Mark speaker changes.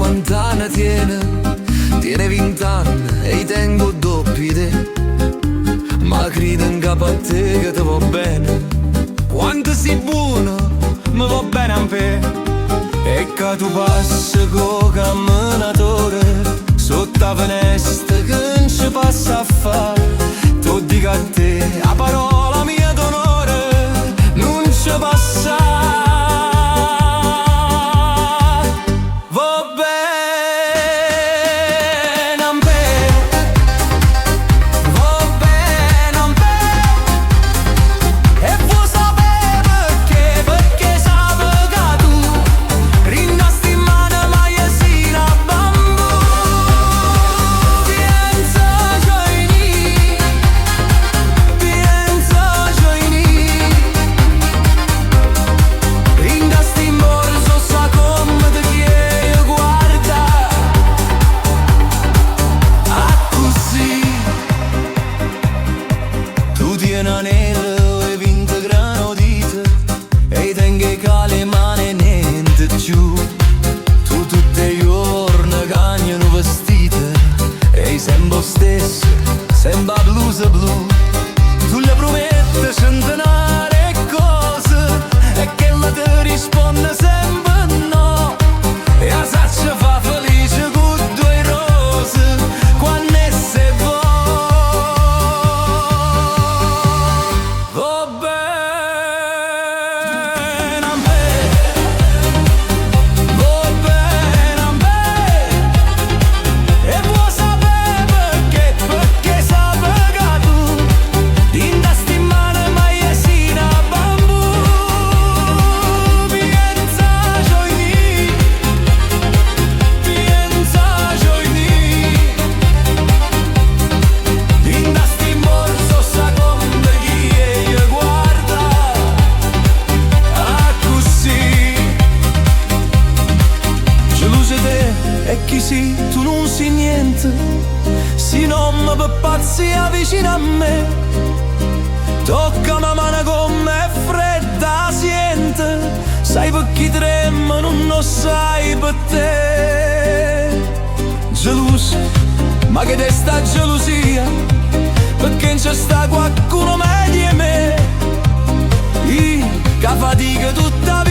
Speaker 1: quanta ne tiene, tiene 20 anni e i tengo doppi te. Ma crede in capo a te che ti va bene. Quanto sei buono, mi va bene a me. E che tu passi con camminatore sotto la finestra che non ci passa a fare. Tu dico a te, a parola mia d'onore, non ci passa. Va bene a me, va bene a me. E vuoi sapere perché? Perché sape che tu rinnasti in mano maiesina bambù. Piensa gioini, piensa gioini. Rinnasti in borso sa come te chiede guarda. A così tu tieni anello e 20 grano dite e i tengo cale mani e niente giù. Tu tutti i giorni cagnano vestite e sempre stesso, sempre blusa blu. Tu le prometti centinaia e cose e che la ti risponde sempre no. E a saccia fa felice con 2 rose quando se va. Va bene a me, va bene a me. E vuoi sapere perché? Perché sape che tu indasti in mano maiesina bambù. Piensa gioini, piensa gioini. Indasti in borso sa come chi e guarda. A così gelosa te e chi sì, tu non sei niente. Si non mi per pazzia vicino a me. Tocca la mano con me fredda siente. Sai per chi trema non lo sai per te. Gelosa, ma che te sta gelosia? Perché non c'è sta qualcuno meglio di me. Io che fatica tutta